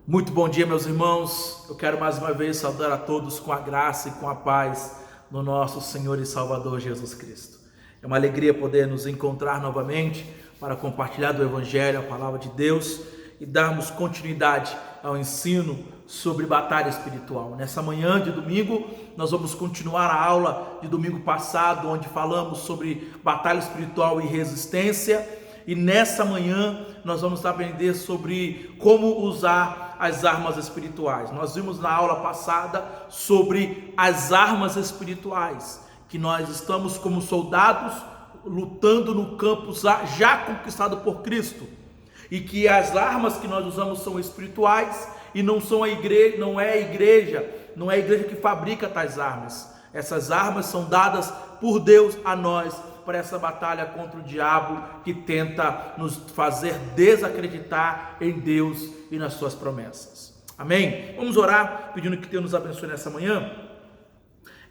Muito bom dia, meus irmãos. Eu quero mais uma vez saudar a todos com a graça e com a paz no nosso Senhor e Salvador Jesus Cristo. É uma alegria poder nos encontrar novamente para compartilhar do Evangelho, a palavra de Deus, e darmos continuidade ao ensino sobre batalha espiritual. Nessa manhã de domingo, nós vamos continuar a aula de domingo passado, onde falamos sobre batalha espiritual e resistência. E nessa manhã nós vamos aprender sobre como usar as armas espirituais. Nós vimos na aula passada sobre as armas espirituais, que nós estamos como soldados lutando no campo já conquistado por Cristo, e que as armas que nós usamos são espirituais e não são não é a igreja que fabrica tais armas. Essas armas são dadas por Deus a nós para essa batalha contra o diabo que tenta nos fazer desacreditar em Deus e nas suas promessas. Amém? Vamos orar pedindo que Deus nos abençoe nessa manhã.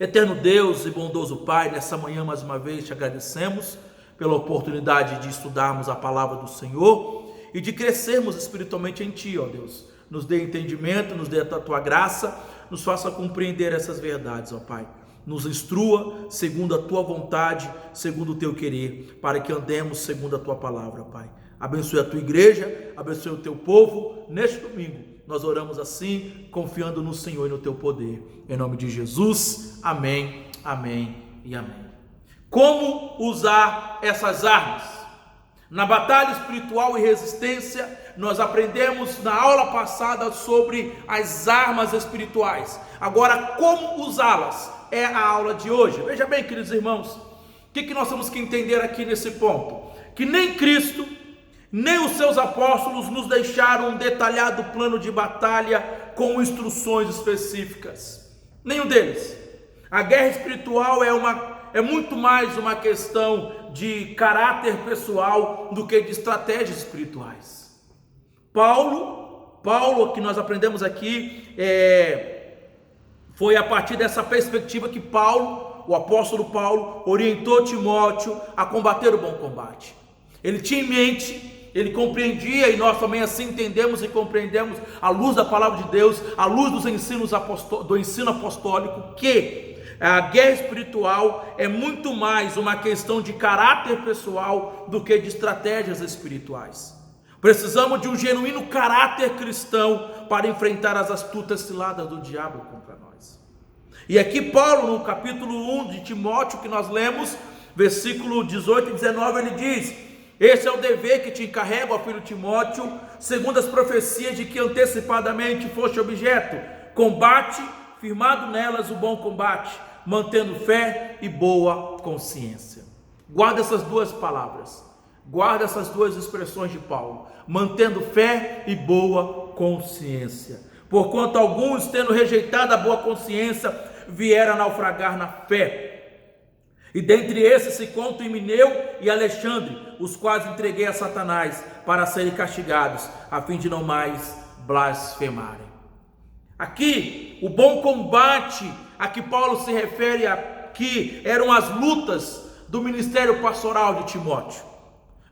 Eterno Deus e bondoso Pai, nessa manhã mais uma vez te agradecemos pela oportunidade de estudarmos a palavra do Senhor e de crescermos espiritualmente em Ti, ó Deus. Nos dê entendimento, nos dê a Tua graça, nos faça compreender essas verdades, ó Pai. Nos instrua segundo a Tua vontade, segundo o Teu querer, para que andemos segundo a Tua palavra, Pai. Abençoe a Tua igreja, abençoe o Teu povo. Neste domingo, nós oramos assim, confiando no Senhor e no Teu poder. Em nome de Jesus, amém, amém e amém. Como usar essas armas? Na batalha espiritual e resistência, nós aprendemos na aula passada sobre as armas espirituais. Agora, como usá-las? É a aula de hoje. Veja bem, queridos irmãos, o que nós temos que entender aqui nesse ponto? Que nem Cristo, nem os seus apóstolos nos deixaram um detalhado plano de batalha com instruções específicas. Nenhum deles. A guerra espiritual é muito mais uma questão de caráter pessoal do que de estratégias espirituais. Paulo, que nós aprendemos aqui, foi a partir dessa perspectiva que o apóstolo Paulo, orientou Timóteo a combater o bom combate. Ele tinha em mente, ele compreendia, e nós também assim entendemos e compreendemos, à luz da palavra de Deus, à luz dos do ensino apostólico, que a guerra espiritual é muito mais uma questão de caráter pessoal do que de estratégias espirituais. Precisamos de um genuíno caráter cristão para enfrentar as astutas ciladas do diabo contra nós. E aqui Paulo, no capítulo 1 de Timóteo, que nós lemos, versículo 18 e 19, ele diz: esse é o dever que te encarrego, ó filho Timóteo, segundo as profecias de que antecipadamente foste objeto. Combate, firmado nelas o bom combate, mantendo fé e boa consciência. Guarda essas duas palavras, guarda essas duas expressões de Paulo: mantendo fé e boa consciência. Porquanto alguns, tendo rejeitado a boa consciência, vieram a naufragar na fé. E dentre esses se contam Himeneu e Alexandre, os quais entreguei a Satanás para serem castigados, a fim de não mais blasfemarem. Aqui, o bom combate a que Paulo se refere aqui eram as lutas do ministério pastoral de Timóteo.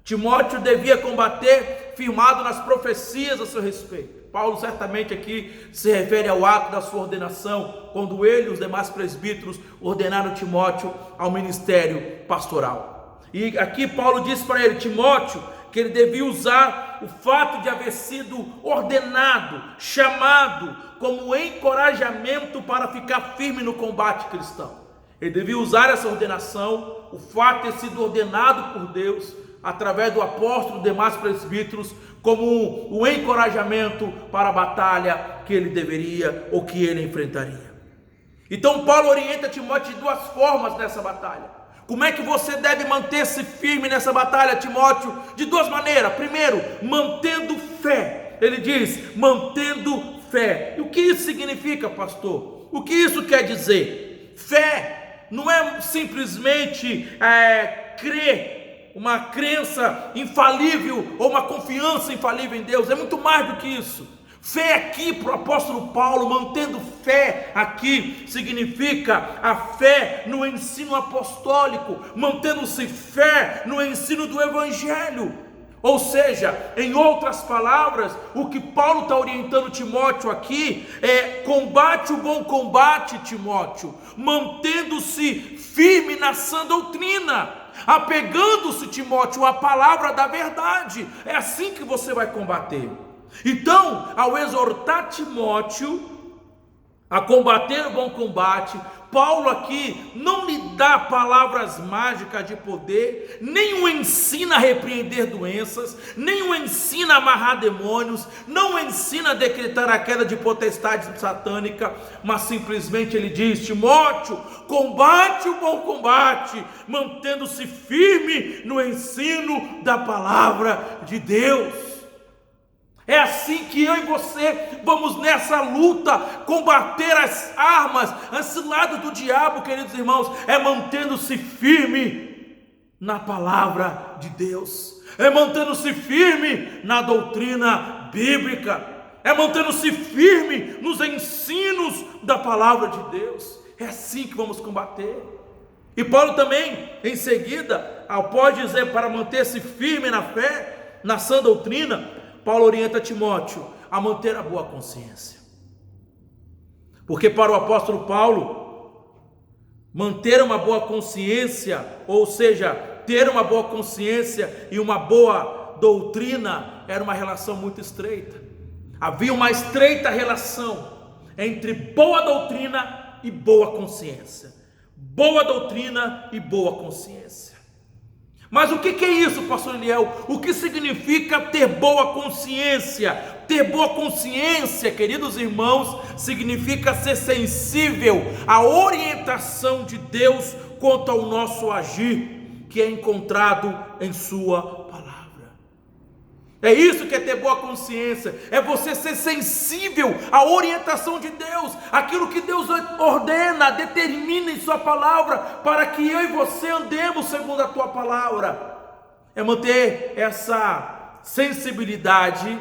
Timóteo devia combater firmado nas profecias a seu respeito. Paulo certamente aqui se refere ao ato da sua ordenação, quando ele e os demais presbíteros ordenaram Timóteo ao ministério pastoral. E aqui Paulo diz para ele, Timóteo, que ele devia usar o fato de haver sido ordenado, chamado, como encorajamento para ficar firme no combate cristão. Ele devia usar essa ordenação, o fato de ter sido ordenado por Deus, através do apóstolo e demais presbíteros, como um encorajamento para a batalha que ele deveria ou que ele enfrentaria. Então Paulo orienta Timóteo de duas formas nessa batalha. Como é que você deve manter-se firme nessa batalha, Timóteo? De duas maneiras. Primeiro, mantendo fé. Ele diz, mantendo fé. E o que isso significa, pastor? O que isso quer dizer? Fé não é simplesmente crer, uma crença infalível ou uma confiança infalível em Deus. É muito mais do que isso. Fé aqui para o apóstolo Paulo, mantendo fé aqui, significa a fé no ensino apostólico, mantendo-se fé no ensino do Evangelho. Ou seja, em outras palavras, o que Paulo está orientando Timóteo aqui é: combate o bom combate, Timóteo, mantendo-se firme na sã doutrina, apegando-se, Timóteo, à palavra da verdade. É assim que você vai combater. Então, ao exortar Timóteo a combater o bom combate, Paulo aqui não lhe dá palavras mágicas de poder, nem o ensina a repreender doenças, nem o ensina a amarrar demônios, não o ensina a decretar a queda de potestade satânica, mas simplesmente ele diz: Timóteo, combate o bom combate, mantendo-se firme no ensino da palavra de Deus. É assim que eu e você vamos nessa luta combater as armas, as ciladas do diabo, queridos irmãos, é mantendo-se firme na palavra de Deus, é mantendo-se firme na doutrina bíblica, é mantendo-se firme nos ensinos da palavra de Deus. É assim que vamos combater. E Paulo também, em seguida, após dizer para manter-se firme na fé, na sã doutrina, Paulo orienta Timóteo a manter a boa consciência. Porque para o apóstolo Paulo, manter uma boa consciência, ou seja, ter uma boa consciência e uma boa doutrina, era uma relação muito estreita. Havia uma estreita relação entre boa doutrina e boa consciência. Boa doutrina e boa consciência. Mas o que é isso, pastor Eliel? O que significa ter boa consciência? Ter boa consciência, queridos irmãos, significa ser sensível à orientação de Deus quanto ao nosso agir, que é encontrado em sua palavra. É isso que é ter boa consciência, é você ser sensível à orientação de Deus, aquilo que Deus ordena, determina em sua palavra, para que eu e você andemos segundo a tua palavra. É manter essa sensibilidade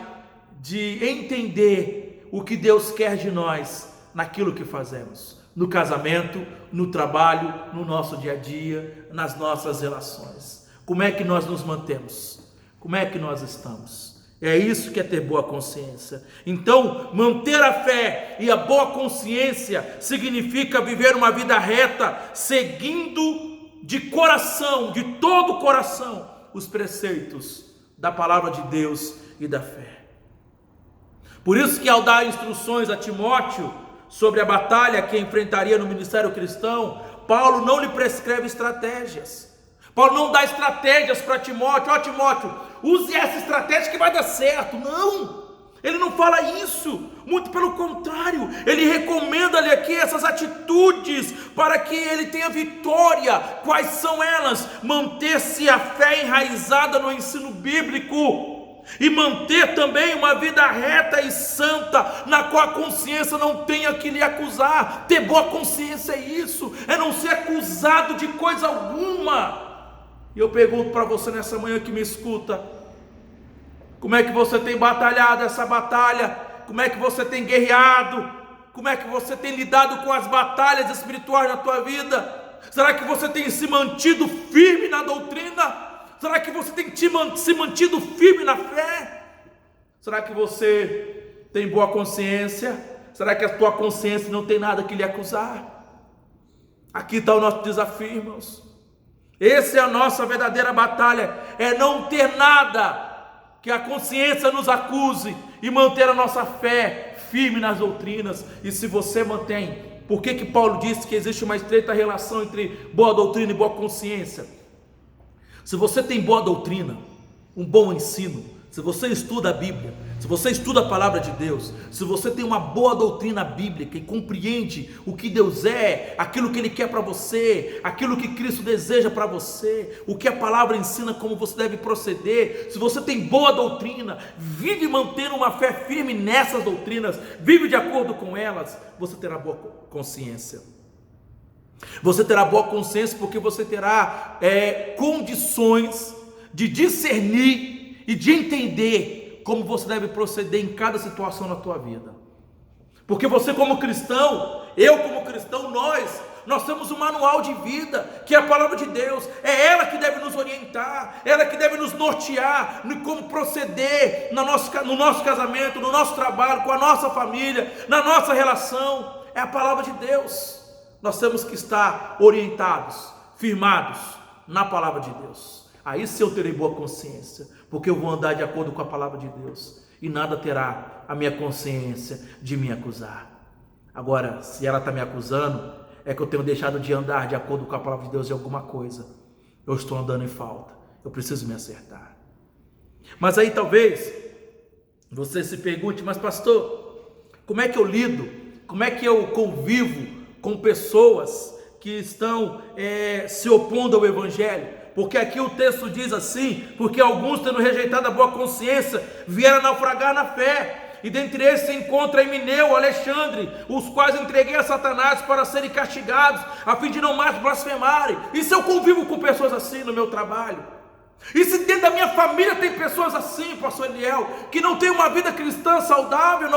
de entender o que Deus quer de nós naquilo que fazemos, no casamento, no trabalho, no nosso dia a dia, nas nossas relações. Como é que nós nos mantemos? Como é que nós estamos? É isso que é ter boa consciência. Então, manter a fé e a boa consciência significa viver uma vida reta, seguindo de coração, de todo o coração, os preceitos da palavra de Deus e da fé. Por isso que ao dar instruções a Timóteo sobre a batalha que enfrentaria no ministério cristão, Paulo não lhe prescreve estratégias. Paulo não dá estratégias para Timóteo: ó Timóteo, use essa estratégia que vai dar certo. Não, ele não fala isso, muito pelo contrário, ele recomenda-lhe aqui essas atitudes para que ele tenha vitória. Quais são elas? Manter-se a fé enraizada no ensino bíblico, e manter também uma vida reta e santa, na qual a consciência não tenha que lhe acusar. Ter boa consciência é isso, é não ser acusado de coisa alguma. E eu pergunto para você nessa manhã que me escuta: como é que você tem batalhado essa batalha? Como é que você tem guerreado? Como é que você tem lidado com as batalhas espirituais na tua vida? Será que você tem se mantido firme na doutrina? Será que você tem se mantido firme na fé? Será que você tem boa consciência? Será que a tua consciência não tem nada que lhe acusar? Aqui está o nosso desafio, irmãos. Essa é a nossa verdadeira batalha, é não ter nada que a consciência nos acuse e manter a nossa fé firme nas doutrinas. E se você mantém, por que Paulo disse que existe uma estreita relação entre boa doutrina e boa consciência? Se você tem boa doutrina, um bom ensino, se você estuda a Bíblia, se você estuda a palavra de Deus, se você tem uma boa doutrina bíblica e compreende o que Deus é, aquilo que Ele quer para você, aquilo que Cristo deseja para você, o que a palavra ensina, como você deve proceder, se você tem boa doutrina, vive mantendo uma fé firme nessas doutrinas, vive de acordo com elas, você terá boa consciência. Você terá boa consciência porque você terá condições de discernir e de entender como você deve proceder em cada situação na tua vida. Porque você como cristão, eu como cristão, nós nós temos um manual de vida, que é a palavra de Deus. É ela que deve nos orientar, ela que deve nos nortear em como proceder no nosso casamento, no nosso trabalho, com a nossa família, na nossa relação. É a palavra de Deus. Nós temos que estar orientados, firmados na palavra de Deus. Aí sim eu terei boa consciência, porque eu vou andar de acordo com a palavra de Deus, e nada terá a minha consciência de me acusar. Agora, se ela está me acusando, é que eu tenho deixado de andar de acordo com a palavra de Deus em alguma coisa. Eu estou andando em falta, eu preciso me acertar. Mas aí talvez você se pergunte, mas pastor, como é que eu lido, como é que eu convivo com pessoas que estão se opondo ao Evangelho? Porque aqui o texto diz assim: porque alguns, tendo rejeitado a boa consciência, vieram naufragar na fé. E dentre eles se encontra Emineu, Alexandre, os quais entreguei a Satanás para serem castigados, a fim de não mais blasfemarem. E se eu convivo com pessoas assim no meu trabalho? E se dentro da minha família tem pessoas assim, pastor Eliel, que não tem uma vida cristã saudável,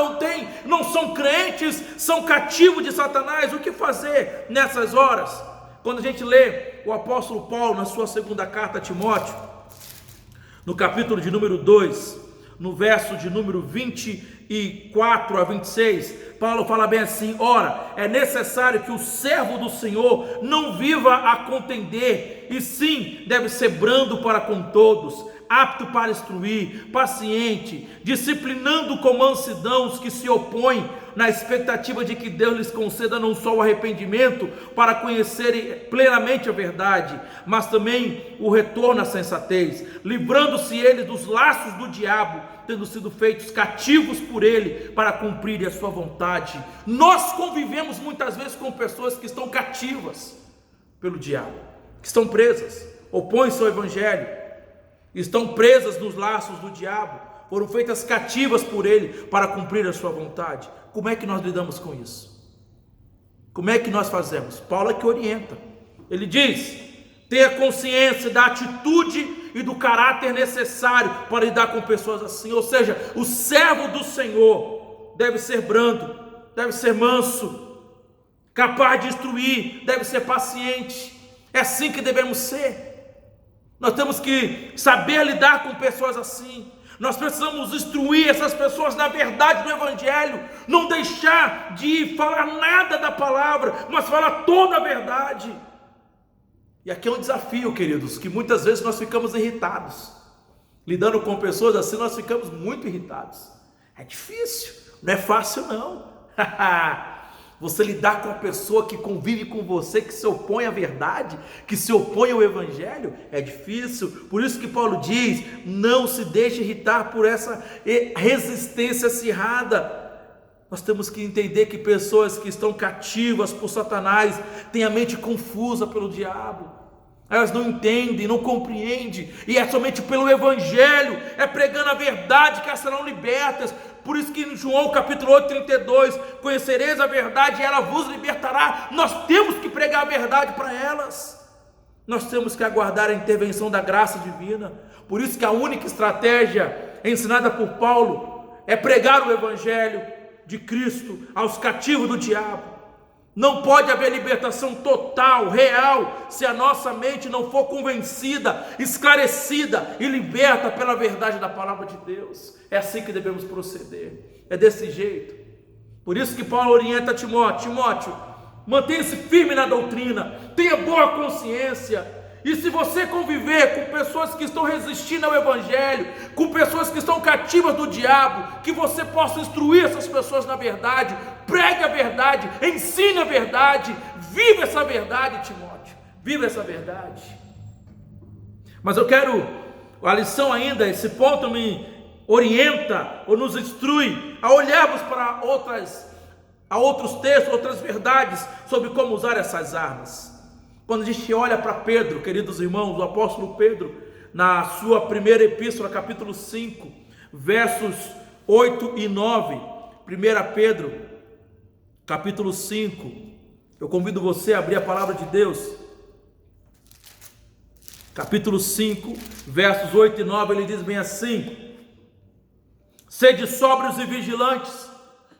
não são crentes, são cativos de Satanás? O que fazer nessas horas? Quando a gente lê o apóstolo Paulo na sua segunda carta a Timóteo, no capítulo de número 2, no verso de número 24 a 26, Paulo fala bem assim: ora, é necessário que o servo do Senhor não viva a contender, e sim deve ser brando para com todos, apto para instruir, paciente, disciplinando com mansidão os que se opõem, na expectativa de que Deus lhes conceda não só o arrependimento para conhecerem plenamente a verdade, mas também o retorno à sensatez, livrando-se eles dos laços do diabo, tendo sido feitos cativos por ele para cumprirem a sua vontade. Nós convivemos muitas vezes com pessoas que estão cativas pelo diabo, que estão presas, opõem-se ao Evangelho, estão presas nos laços do diabo, foram feitas cativas por ele para cumprir a sua vontade. Como é que nós lidamos com isso? Como é que nós fazemos? Paulo é que orienta. Ele diz: tenha consciência da atitude e do caráter necessário para lidar com pessoas assim. Ou seja, o servo do Senhor deve ser brando, deve ser manso, capaz de instruir, deve ser paciente. É assim que devemos ser. Nós temos que saber lidar com pessoas assim. Nós precisamos instruir essas pessoas na verdade do Evangelho, não deixar de falar nada da palavra, mas falar toda a verdade. E aqui é um desafio, queridos, que muitas vezes nós ficamos irritados. Lidando com pessoas assim, nós ficamos muito irritados. É difícil, não é fácil não. Você lidar com a pessoa que convive com você, que se opõe à verdade, que se opõe ao Evangelho, é difícil. Por isso que Paulo diz: não se deixe irritar por essa resistência acirrada. Nós temos que entender que pessoas que estão cativas por Satanás têm a mente confusa pelo diabo. Elas não entendem, não compreendem, e é somente pelo Evangelho, é pregando a verdade que elas serão libertas. Por isso que em João capítulo 8, 32, conhecereis a verdade e ela vos libertará. Nós temos que pregar a verdade para elas. Nós temos que aguardar a intervenção da graça divina. Por isso que a única estratégia ensinada por Paulo é pregar o Evangelho de Cristo aos cativos do diabo. Não pode haver libertação total, real, se a nossa mente não for convencida, esclarecida e liberta pela verdade da palavra de Deus. É assim que devemos proceder, é desse jeito. Por isso que Paulo orienta Timóteo: Timóteo, mantenha-se firme na doutrina, tenha boa consciência. E se você conviver com pessoas que estão resistindo ao Evangelho, com pessoas que estão cativas do diabo, que você possa instruir essas pessoas na verdade, pregue a verdade, ensine a verdade, viva essa verdade, Timóteo, viva essa verdade. Mas eu quero, a lição ainda, esse ponto me orienta ou nos instrui a olharmos para outros textos, outras verdades sobre como usar essas armas. Quando a gente olha para Pedro, queridos irmãos, o apóstolo Pedro, na sua primeira epístola, capítulo 5, versos 8 e 9, 1 Pedro, capítulo 5, eu convido você a abrir a palavra de Deus, capítulo 5, versos 8 e 9, ele diz bem assim: sede sóbrios e vigilantes,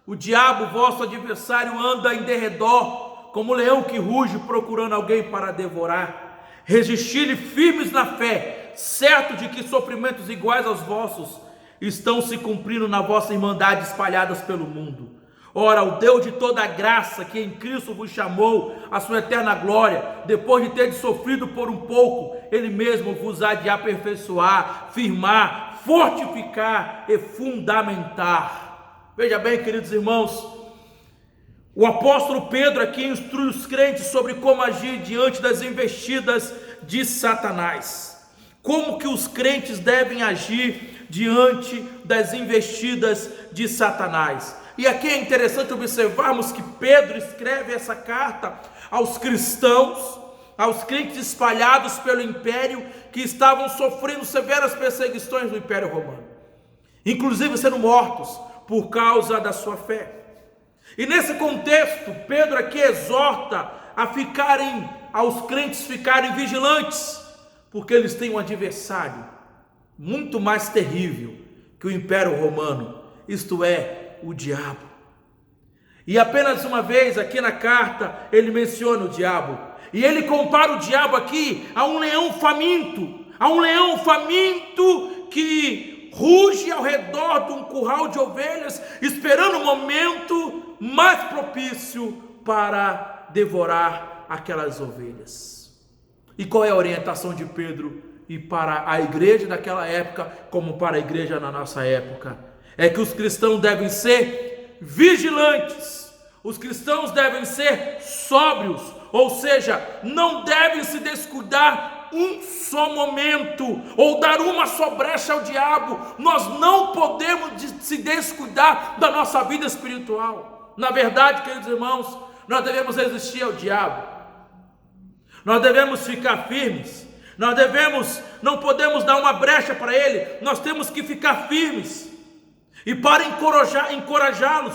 o diabo, vosso adversário, anda em derredor, como leão que ruge procurando alguém para devorar. Resisti-lhe firmes na fé, certo de que sofrimentos iguais aos vossos estão se cumprindo na vossa irmandade espalhadas pelo mundo. Ora, o Deus de toda a graça, que em Cristo vos chamou à sua eterna glória, depois de ter sofrido por um pouco, Ele mesmo vos há de aperfeiçoar, firmar, fortificar e fundamentar. Veja bem, queridos irmãos, o apóstolo Pedro aqui instrui os crentes sobre como agir diante das investidas de Satanás. Como que os crentes devem agir diante das investidas de Satanás. E aqui é interessante observarmos que Pedro escreve essa carta aos cristãos, aos crentes espalhados pelo império, que estavam sofrendo severas perseguições do Império Romano, inclusive sendo mortos por causa da sua fé. E nesse contexto, Pedro aqui exorta aos crentes ficarem vigilantes, porque eles têm um adversário muito mais terrível que o Império Romano, isto é, o diabo. E apenas uma vez aqui na carta ele menciona o diabo, e ele compara o diabo aqui a um leão faminto, que ruge ao redor de um curral de ovelhas, esperando o momento mais propício para devorar aquelas ovelhas. E qual é a orientação de Pedro e para a igreja daquela época, como para a igreja na nossa época? É que os cristãos devem ser vigilantes, os cristãos devem ser sóbrios, ou seja, não devem se descuidar um só momento, ou dar uma só brecha ao diabo. Nós não podemos se descuidar da nossa vida espiritual. Na verdade, queridos irmãos, nós devemos resistir ao diabo, nós devemos ficar firmes, não podemos dar uma brecha para ele, nós temos que ficar firmes. E para encorajá-los,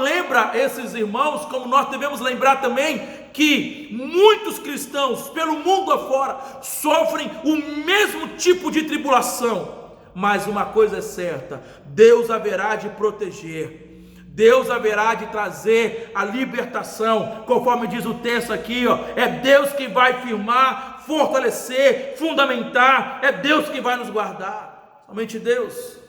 lembra esses irmãos, como nós devemos lembrar também, que muitos cristãos pelo mundo afora sofrem o mesmo tipo de tribulação. Mas uma coisa é certa: Deus haverá de proteger, Deus haverá de trazer a libertação, conforme diz o texto aqui, é Deus que vai firmar, fortalecer, fundamentar, é Deus que vai nos guardar, somente Deus.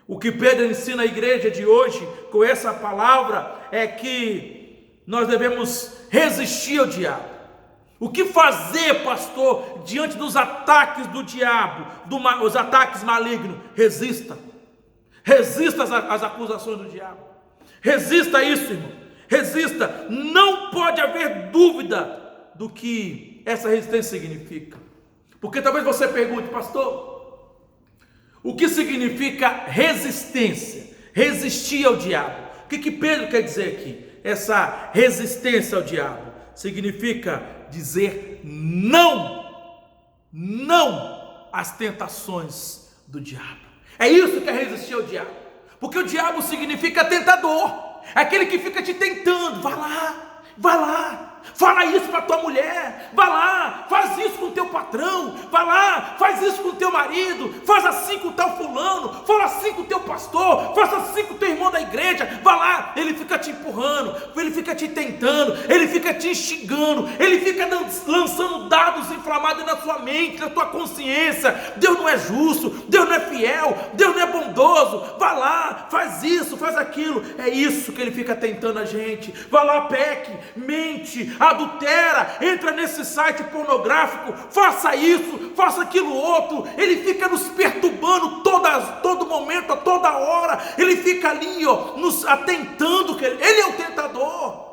O que Pedro ensina à igreja de hoje com essa palavra é que nós devemos resistir ao diabo. O que fazer, pastor, diante dos ataques do diabo, os ataques malignos? Resista às acusações do diabo, resista a isso, irmão, resista. Não pode haver dúvida do que essa resistência significa, porque talvez você pergunte: pastor, o que significa resistência? Resistir ao diabo. O que Pedro quer dizer aqui? Essa resistência ao diabo significa dizer não às tentações do diabo. É isso que é resistir ao diabo, porque o diabo significa tentador, é aquele que fica te tentando. Vai lá, fala isso para tua mulher, vai lá, faz isso com o teu patrão, vai lá, faz isso com o teu marido, faz assim com o teu fulano, fala assim com o teu pastor, faz assim com o teu irmão da igreja, vai lá. Ele fica te empurrando, ele fica te tentando, ele fica te instigando, ele fica lançando dados inflamados na sua mente, na tua consciência. Deus não é justo, Deus não é fiel, Deus não é bondoso, vai lá, faz isso, faz aquilo. É isso que ele fica tentando a gente. Vai lá, peque, mente, adultera, entra nesse site pornográfico, faça isso, faça aquilo outro. Ele fica nos perturbando todo momento, a toda hora. Ele fica ali, nos atentando, que ele é o tentador.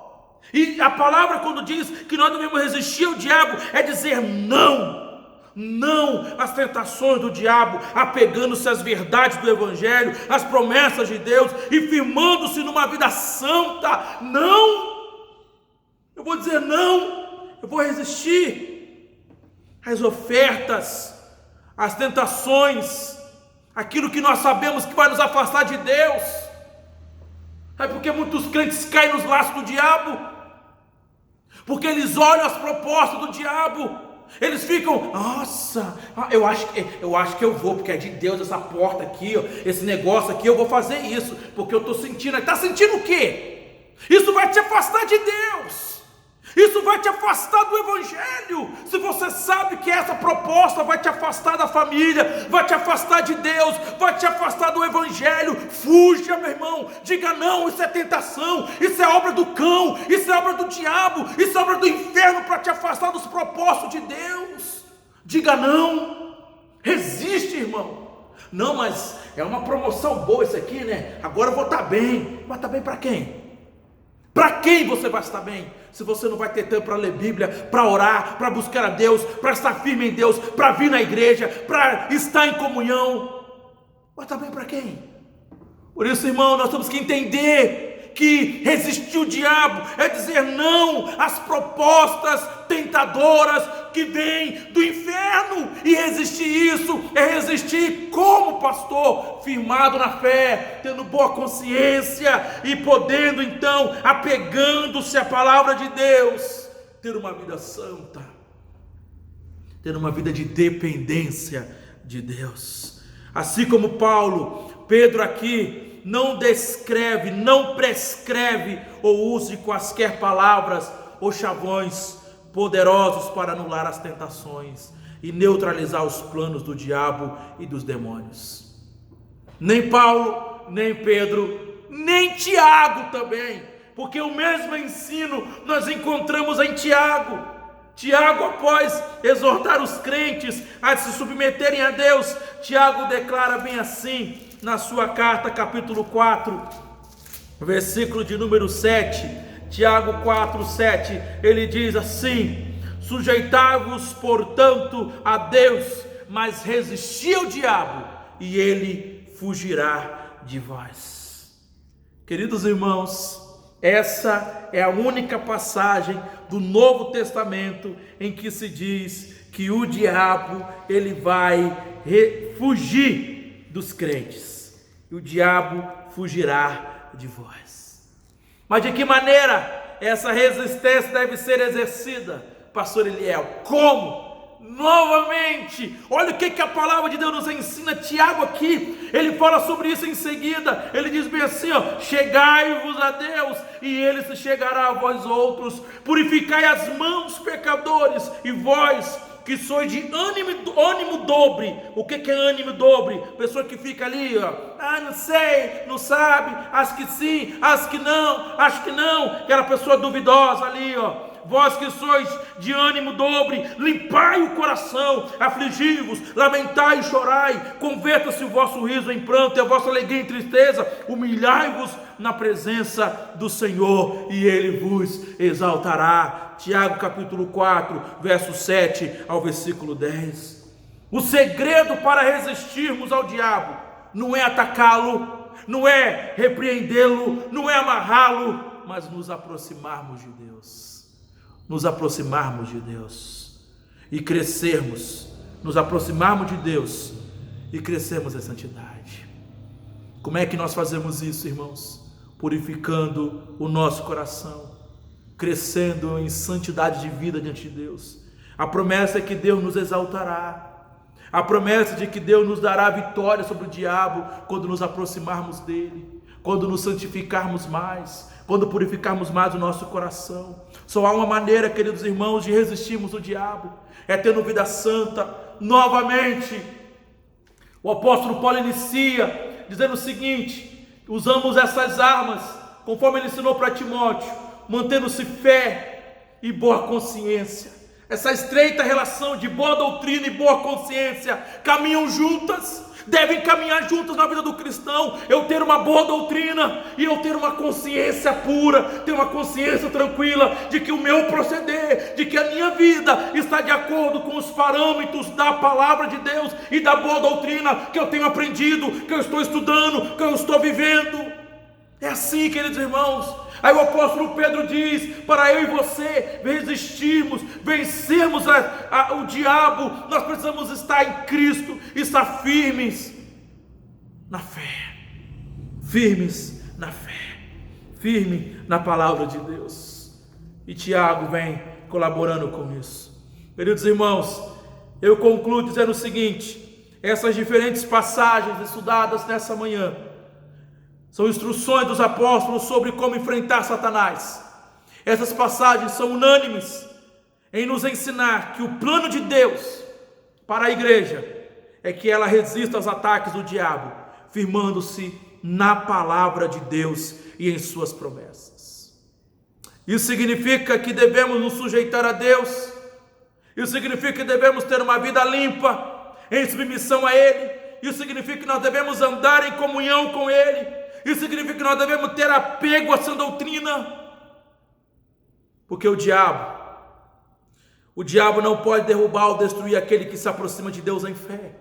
E a palavra, quando diz que nós devemos resistir ao diabo, é dizer não às tentações do diabo, apegando-se às verdades do evangelho, às promessas de Deus e firmando-se numa vida santa. Eu vou dizer não, eu vou resistir às ofertas, às tentações, aquilo que nós sabemos que vai nos afastar de Deus. É porque muitos crentes caem nos laços do diabo, porque eles olham as propostas do diabo, eles ficam: nossa, eu acho que eu vou, porque é de Deus essa porta aqui, esse negócio aqui, eu vou fazer isso, porque eu estou sentindo. Está sentindo o quê? Isso vai te afastar de Deus. Isso vai te afastar do Evangelho. Se você sabe que essa proposta vai te afastar da família, vai te afastar de Deus, vai te afastar do Evangelho, fuja, meu irmão. Diga não, isso é tentação, isso é obra do cão, isso é obra do diabo, isso é obra do inferno para te afastar dos propósitos de Deus. Diga não, resiste, irmão. Não, mas é uma promoção boa isso aqui, né? Agora eu vou estar bem. Mas estar bem para quem? Para quem você vai estar bem? Se você não vai ter tempo para ler Bíblia, para orar, para buscar a Deus, para estar firme em Deus, para vir na igreja, para estar em comunhão, vai estar bem para quem? Por isso, irmão, nós temos que entender que resistir o diabo é dizer não às propostas tentadoras que vêm do inferno. E resistir isso é resistir como pastor, firmado na fé, tendo boa consciência e podendo então, apegando-se à palavra de Deus, ter uma vida santa, ter uma vida de dependência de Deus. Assim como Paulo, Pedro aqui não descreve, não prescreve ou use quaisquer palavras ou chavões poderosos para anular as tentações e neutralizar os planos do diabo e dos demônios. Nem Paulo, nem Pedro, nem Tiago também, porque o mesmo ensino nós encontramos em Tiago. Tiago, após exortar os crentes a se submeterem a Deus, Tiago declara bem assim na sua carta, capítulo 4, versículo de número 7, Tiago 4, 7, ele diz assim: sujeitai-vos, portanto, a Deus, mas resisti ao diabo, e ele fugirá de vós. Queridos irmãos, essa é a única passagem do Novo Testamento em que se diz que o diabo, ele vai fugir dos crentes. E o diabo fugirá de vós. Mas de que maneira essa resistência deve ser exercida, pastor Eliel? Como? Novamente, olha o que a palavra de Deus nos ensina. Tiago aqui, ele fala sobre isso em seguida. Ele diz bem assim, ó: chegai-vos a Deus, e ele se chegará a vós outros. Purificai as mãos, pecadores, e vós que sois de ânimo dobre. O que é ânimo dobre? Pessoa que fica ali, ó: não sei, não sabe, acho que sim, acho que não, acho que não. Aquela pessoa duvidosa ali, ó. Vós que sois de ânimo dobre, limpai o coração, afligi-vos, lamentai e chorai, converta-se o vosso riso em pranto e a vossa alegria em tristeza, humilhai-vos na presença do Senhor e Ele vos exaltará. Tiago capítulo 4, verso 7 ao versículo 10. O segredo para resistirmos ao diabo não é atacá-lo, não é repreendê-lo, não é amarrá-lo, mas nos aproximarmos de Deus. Nos aproximarmos de Deus e crescermos, nos aproximarmos de Deus e crescermos em santidade. Como é que nós fazemos isso, irmãos? Purificando o nosso coração, crescendo em santidade de vida diante de Deus. A promessa é que Deus nos exaltará, a promessa de que Deus nos dará vitória sobre o diabo quando nos aproximarmos dele, quando nos santificarmos mais, quando purificarmos mais o nosso coração. Só há uma maneira, queridos irmãos, de resistirmos o diabo, é tendo vida santa. Novamente, o apóstolo Paulo inicia dizendo o seguinte: usamos essas armas, conforme ele ensinou para Timóteo, mantendo-se fé e boa consciência. Essa estreita relação de boa doutrina e boa consciência caminham juntas, devem caminhar juntas na vida do cristão. Eu ter uma boa doutrina e eu ter uma consciência pura, ter uma consciência tranquila de que o meu proceder, de que a minha vida está de acordo com os parâmetros da palavra de Deus e da boa doutrina que eu tenho aprendido, que eu estou estudando, que eu estou vivendo. É assim, queridos irmãos. Aí o apóstolo Pedro diz para eu e você resistirmos, vencermos o diabo, nós precisamos estar em Cristo, estar firmes na fé, firmes na fé, firme na palavra de Deus. E Tiago vem colaborando com isso. Queridos irmãos, eu concluo dizendo o seguinte: essas diferentes passagens estudadas nessa manhã são instruções dos apóstolos sobre como enfrentar Satanás. Essas passagens são unânimes em nos ensinar que o plano de Deus para a igreja é que ela resista aos ataques do diabo, firmando-se na palavra de Deus e em suas promessas. Isso significa que devemos nos sujeitar a Deus. Isso significa que devemos ter uma vida limpa, em submissão a Ele. Isso significa que nós devemos andar em comunhão com Ele. Isso significa que nós devemos ter apego à sã doutrina. Porque o diabo não pode derrubar ou destruir aquele que se aproxima de Deus em fé.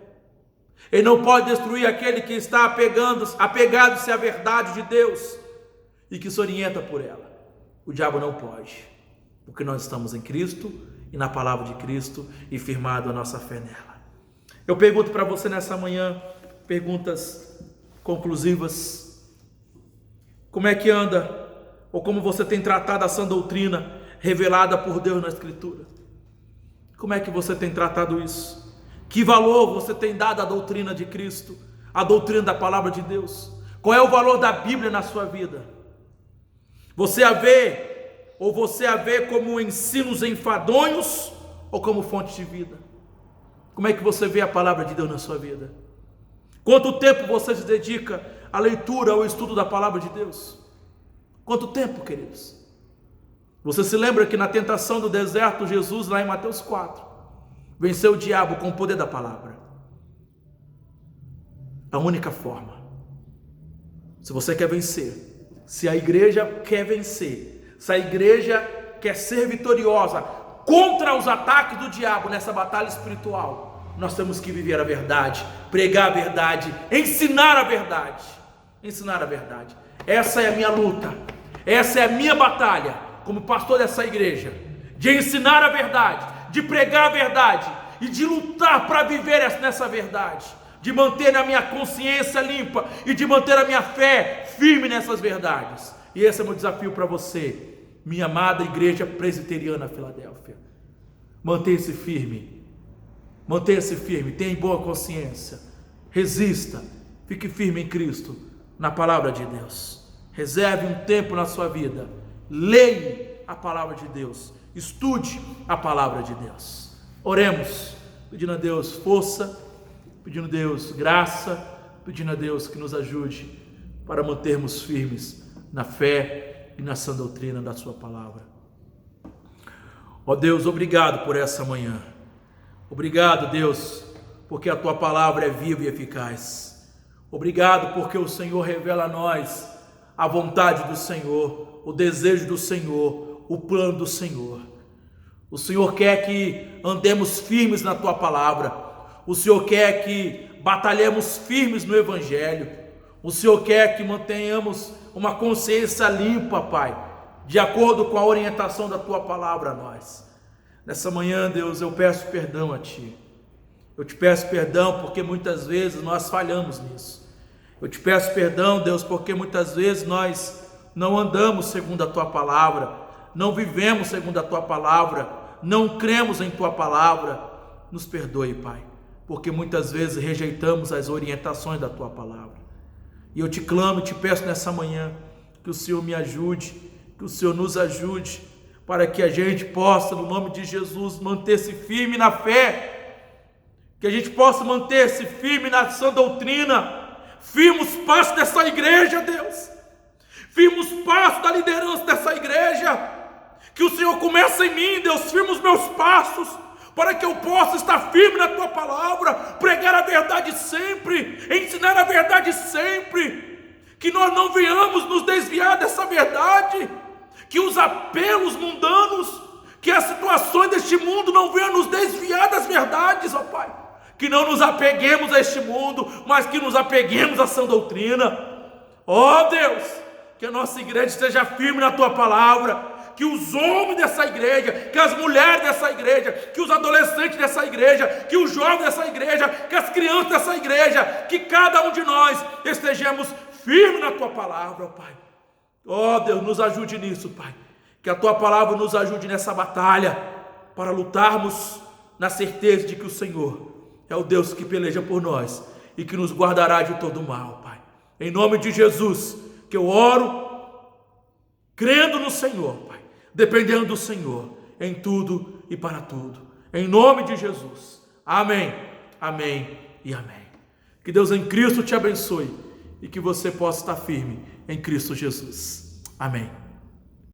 Ele não pode destruir aquele que está apegado-se à verdade de Deus e que se orienta por ela. O diabo não pode, porque nós estamos em Cristo e na palavra de Cristo e firmado a nossa fé nela. Eu pergunto para você nessa manhã, perguntas conclusivas. Como é que anda, ou como você tem tratado a sã doutrina revelada por Deus na Escritura? Como é que você tem tratado isso? Que valor você tem dado à doutrina de Cristo, à doutrina da palavra de Deus? Qual é o valor da Bíblia na sua vida? Você a vê como ensinos enfadonhos ou como fonte de vida? Como é que você vê a palavra de Deus na sua vida? Quanto tempo você se dedica à leitura, ao estudo da palavra de Deus? Quanto tempo, queridos? Você se lembra que na tentação do deserto, Jesus, lá em Mateus 4, venceu o diabo com o poder da palavra. A única forma. Se você quer vencer, se a igreja quer vencer, se a igreja quer ser vitoriosa contra os ataques do diabo nessa batalha espiritual, nós temos que viver a verdade, pregar a verdade, ensinar a verdade. Ensinar a verdade. Essa é a minha luta. Essa é a minha batalha como pastor dessa igreja, de ensinar a verdade, de pregar a verdade e de lutar para viver nessa verdade, de manter a minha consciência limpa e de manter a minha fé firme nessas verdades. E esse é o meu desafio para você, minha amada igreja presbiteriana Filadélfia. Mantenha-se firme, tenha boa consciência, resista, fique firme em Cristo, na palavra de Deus. Reserve um tempo na sua vida, leia a palavra de Deus, estude a palavra de Deus. Oremos, pedindo a Deus força, pedindo a Deus graça, pedindo a Deus que nos ajude para mantermos firmes na fé e na sã doutrina da sua palavra. Ó Deus, obrigado por essa manhã. Obrigado, Deus, porque a tua palavra é viva e eficaz. Obrigado porque o Senhor revela a nós a vontade do Senhor, o desejo do Senhor, o plano do Senhor. O Senhor quer que andemos firmes na tua palavra. O Senhor quer que batalhemos firmes no Evangelho. O Senhor quer que mantenhamos uma consciência limpa, Pai, de acordo com a orientação da tua palavra a nós. Nessa manhã, Deus, eu peço perdão a ti. Eu te peço perdão porque muitas vezes nós falhamos nisso. Eu te peço perdão, Deus, porque muitas vezes nós não andamos segundo a tua palavra, não vivemos segundo a tua palavra, não cremos em tua palavra. Nos perdoe, Pai, porque muitas vezes rejeitamos as orientações da tua palavra. E eu te clamo e te peço nessa manhã que o Senhor me ajude, que o Senhor nos ajude, para que a gente possa, no nome de Jesus, manter-se firme na fé, que a gente possa manter-se firme na sã doutrina, firme os passos dessa igreja, Deus, firme os passos da liderança dessa igreja, que o Senhor comece em mim, Deus, firme os meus passos, para que eu possa estar firme na tua palavra, pregar a verdade sempre, ensinar a verdade sempre, que nós não venhamos nos desviar dessa verdade, que os apelos mundanos, que as situações deste mundo não venham nos desviar das verdades, ó Pai, que não nos apeguemos a este mundo, mas que nos apeguemos à sã doutrina. Ó Deus, que a nossa igreja esteja firme na tua palavra, que os homens dessa igreja, que as mulheres dessa igreja, que os adolescentes dessa igreja, que os jovens dessa igreja, que as crianças dessa igreja, que cada um de nós estejamos firmes na tua palavra, ó Pai. Ó Deus, nos ajude nisso, Pai, que a tua palavra nos ajude nessa batalha, para lutarmos na certeza de que o Senhor é o Deus que peleja por nós e que nos guardará de todo mal, Pai. Em nome de Jesus, que eu oro, crendo no Senhor, Pai, dependendo do Senhor, em tudo e para tudo. Em nome de Jesus. Amém, amém e amém. Que Deus em Cristo te abençoe e que você possa estar firme em Cristo Jesus. Amém.